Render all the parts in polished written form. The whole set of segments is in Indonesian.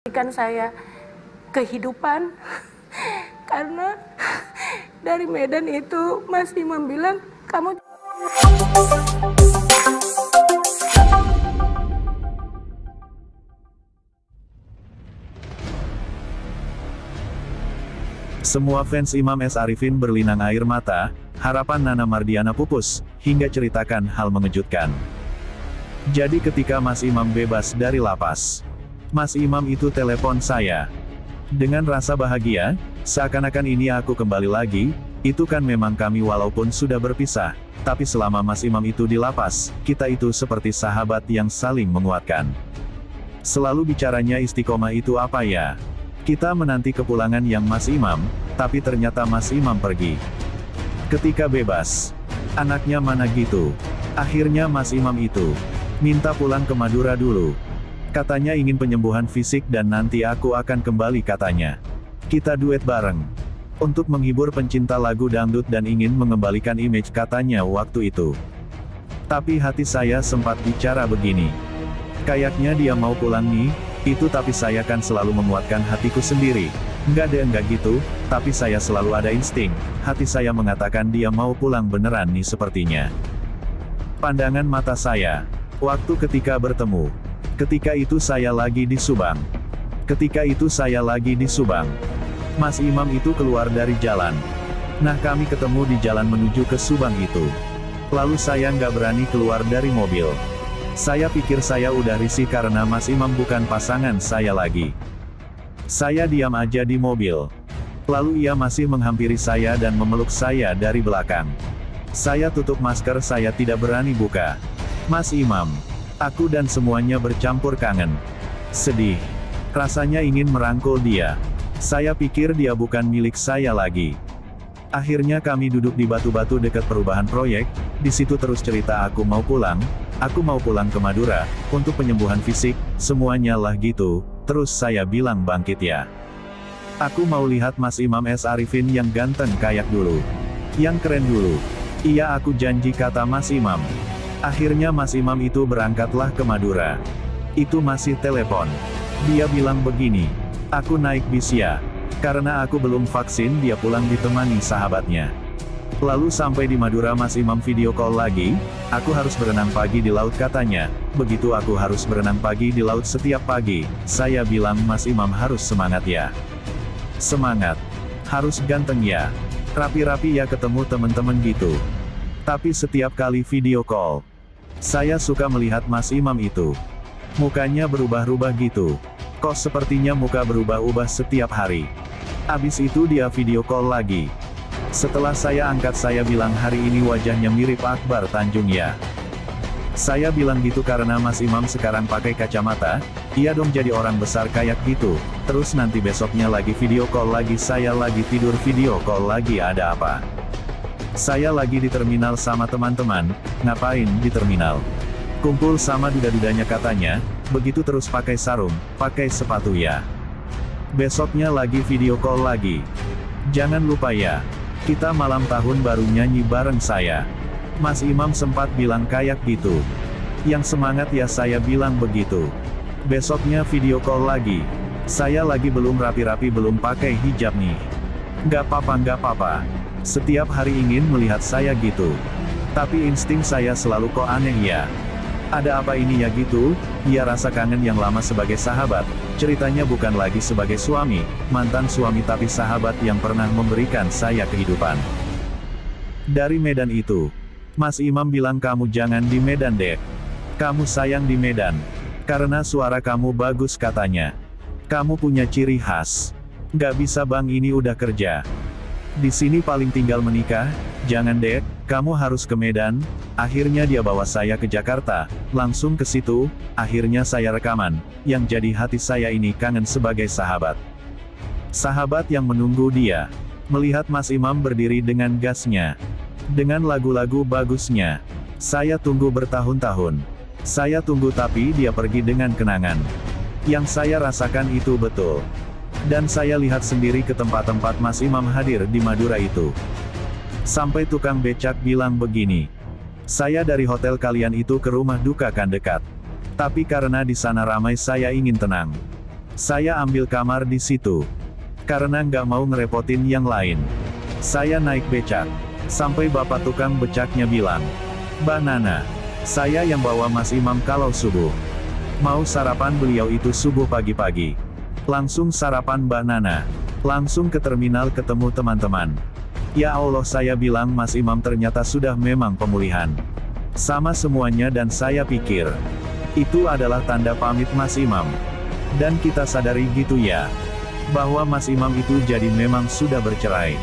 Berikan saya kehidupan karena dari Medan itu Mas Imam bilang kamu. Semua fans Imam S. Arifin berlinang air mata, harapan Nana Mardiana pupus, hingga ceritakan hal mengejutkan. Jadi ketika Mas Imam bebas dari lapas, Mas Imam itu telepon saya. Dengan rasa bahagia, seakan-akan ini aku kembali lagi, itu kan memang kami walaupun sudah berpisah, tapi selama Mas Imam itu di lapas, kita itu seperti sahabat yang saling menguatkan. Selalu bicaranya istiqomah itu apa ya? Kita menanti kepulangan yang Mas Imam, tapi ternyata Mas Imam pergi. Ketika bebas, anaknya mana gitu? Akhirnya Mas Imam itu minta pulang ke Madura dulu. Katanya ingin penyembuhan fisik dan nanti aku akan kembali katanya. Kita duet bareng. Untuk menghibur pencinta lagu dangdut dan ingin mengembalikan image katanya waktu itu. Tapi hati saya sempat bicara begini. Kayaknya dia mau pulang nih, itu tapi saya kan selalu menguatkan hatiku sendiri. Enggak gitu, tapi saya selalu ada insting, hati saya mengatakan dia mau pulang beneran nih sepertinya. Pandangan mata saya, waktu ketika bertemu. Ketika itu saya lagi di Subang. Mas Imam itu keluar dari jalan. Nah kami ketemu di jalan menuju ke Subang itu. Lalu saya nggak berani keluar dari mobil. Saya pikir saya udah risih karena Mas Imam bukan pasangan saya lagi. Saya diam aja di mobil. Lalu ia masih menghampiri saya dan memeluk saya dari belakang. Saya tutup masker, saya tidak berani buka. Mas Imam, aku dan semuanya bercampur kangen, sedih. Rasanya ingin merangkul dia. Saya pikir dia bukan milik saya lagi. Akhirnya kami duduk di batu-batu dekat perubahan proyek. Di situ terus cerita aku mau pulang ke Madura, untuk penyembuhan fisik, semuanya lah gitu. Terus saya bilang bangkit ya. Aku mau lihat Mas Imam S. Arifin yang ganteng kayak dulu. Yang keren dulu. Iya aku janji kata Mas Imam. Akhirnya Mas Imam itu berangkatlah ke Madura. Itu masih telepon. Dia bilang begini, aku naik bis ya. Karena aku belum vaksin dia pulang ditemani sahabatnya. Lalu sampai di Madura Mas Imam video call lagi, aku harus berenang pagi di laut katanya. Begitu aku harus berenang pagi di laut setiap pagi, saya bilang Mas Imam harus semangat ya. Semangat. Harus ganteng ya. Rapi-rapi ya ketemu temen-temen gitu. Tapi setiap kali video call, saya suka melihat Mas Imam itu. Mukanya berubah-ubah gitu. Kok sepertinya muka berubah-ubah setiap hari. Abis itu dia video call lagi. Setelah saya angkat saya bilang hari ini wajahnya mirip Akbar Tanjung ya. Saya bilang gitu karena Mas Imam sekarang pakai kacamata, iya dong jadi orang besar kayak gitu. Terus nanti besoknya lagi video call lagi saya lagi tidur video call lagi ada apa? Saya lagi di terminal sama teman-teman, ngapain di terminal? Kumpul sama duda-dudanya katanya, begitu terus pakai sarung, pakai sepatu ya. Besoknya lagi video call lagi. Jangan lupa ya, kita malam tahun baru nyanyi bareng saya. Mas Imam sempat bilang kayak gitu. Yang semangat ya saya bilang begitu. Besoknya video call lagi. Saya lagi belum rapi-rapi belum pakai hijab nih. Gak apa-apa. Setiap hari ingin melihat saya gitu. Tapi insting saya selalu kok aneh ya. Ada apa ini ya gitu, ya rasa kangen yang lama sebagai sahabat, ceritanya bukan lagi sebagai suami, mantan suami tapi sahabat yang pernah memberikan saya kehidupan. Dari Medan itu, Mas Imam bilang kamu jangan di Medan deh. Kamu sayang di Medan. Karena suara kamu bagus katanya. Kamu punya ciri khas. Gak bisa bang ini udah kerja. Di sini paling tinggal menikah, jangan dek, kamu harus ke Medan. Akhirnya dia bawa saya ke Jakarta, langsung ke situ, akhirnya saya rekaman, yang jadi hati saya ini kangen sebagai sahabat. Sahabat yang menunggu dia. Melihat Mas Imam berdiri dengan gasnya. Dengan lagu-lagu bagusnya. Saya tunggu bertahun-tahun. Saya tunggu tapi dia pergi dengan kenangan. Yang saya rasakan itu betul. Dan saya lihat sendiri ke tempat-tempat Mas Imam hadir di Madura itu. Sampai tukang becak bilang begini. Saya dari hotel kalian itu ke rumah duka kan dekat. Tapi karena di sana ramai saya ingin tenang. Saya ambil kamar di situ. Karena nggak mau ngerepotin yang lain. Saya naik becak. Sampai bapak tukang becaknya bilang, "Mbak Nana, saya yang bawa Mas Imam kalau subuh. Mau sarapan?" Beliau itu subuh pagi-pagi. Langsung sarapan Mbak Nana. Langsung ke terminal ketemu teman-teman. Ya Allah, saya bilang Mas Imam ternyata sudah memang pemulihan. Sama semuanya dan saya pikir, itu adalah tanda pamit Mas Imam. Dan kita sadari gitu ya, bahwa Mas Imam itu jadi memang sudah bercerai.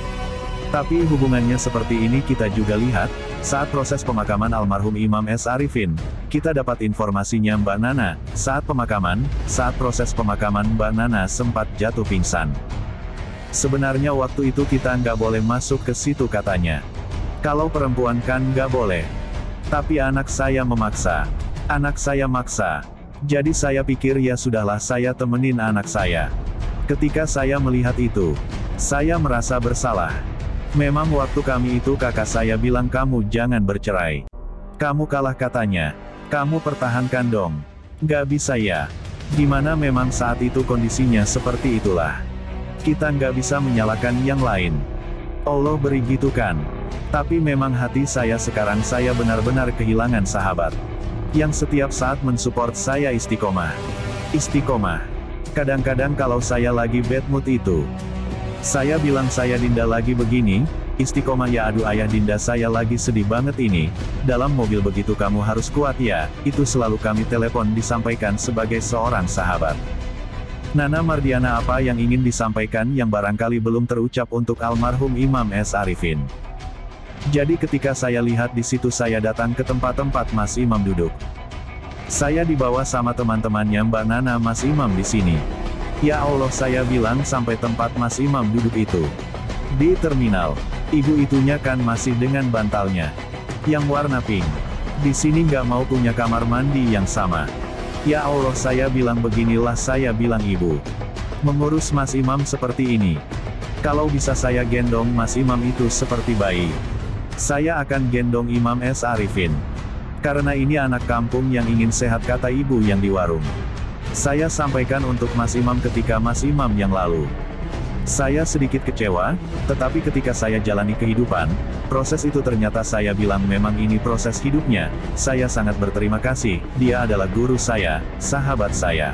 Tapi hubungannya seperti ini kita juga lihat, saat proses pemakaman almarhum Imam S. Arifin, kita dapat informasinya Mbak Nana, saat proses pemakaman Mbak Nana sempat jatuh pingsan. Sebenarnya waktu itu kita nggak boleh masuk ke situ katanya. Kalau perempuan kan nggak boleh. Tapi anak saya memaksa. Anak saya maksa. Jadi saya pikir ya sudahlah, saya temenin anak saya. Ketika saya melihat itu, saya merasa bersalah. Memang waktu kami itu kakak saya bilang kamu jangan bercerai. Kamu kalah katanya. Kamu pertahankan dong. Gak bisa ya. Dimana memang saat itu kondisinya seperti itulah. Kita nggak bisa menyalahkan yang lain. Allah beri gitu kan. Tapi memang hati saya sekarang, saya benar-benar kehilangan sahabat. Yang setiap saat mensupport saya istiqomah. Istiqomah. Kadang-kadang kalau saya lagi bad mood itu, saya bilang saya Dinda lagi begini, istiqomah ya, aduh ayah Dinda saya lagi sedih banget ini, dalam mobil begitu kamu harus kuat ya, itu selalu kami telepon disampaikan sebagai seorang sahabat. Nana Mardiana, apa yang ingin disampaikan yang barangkali belum terucap untuk almarhum Imam S. Arifin? Jadi ketika saya lihat di situ, saya datang ke tempat-tempat Mas Imam duduk. Saya dibawa sama teman-temannya Mbak Nana Mas Imam di sini. Ya Allah, saya bilang sampai tempat Mas Imam duduk itu. Di terminal. Ibu itunya kan masih dengan bantalnya. Yang warna pink. Di sini nggak mau punya kamar mandi yang sama. Ya Allah, saya bilang beginilah, saya bilang ibu. Mengurus Mas Imam seperti ini. Kalau bisa saya gendong Mas Imam itu seperti bayi. Saya akan gendong Imam S. Arifin. Karena ini anak kampung yang ingin sehat, kata ibu yang di warung. Saya sampaikan untuk Mas Imam ketika Mas Imam yang lalu. Saya sedikit kecewa, tetapi ketika saya jalani kehidupan, proses itu ternyata saya bilang memang ini proses hidupnya. Saya sangat berterima kasih, dia adalah guru saya, sahabat saya.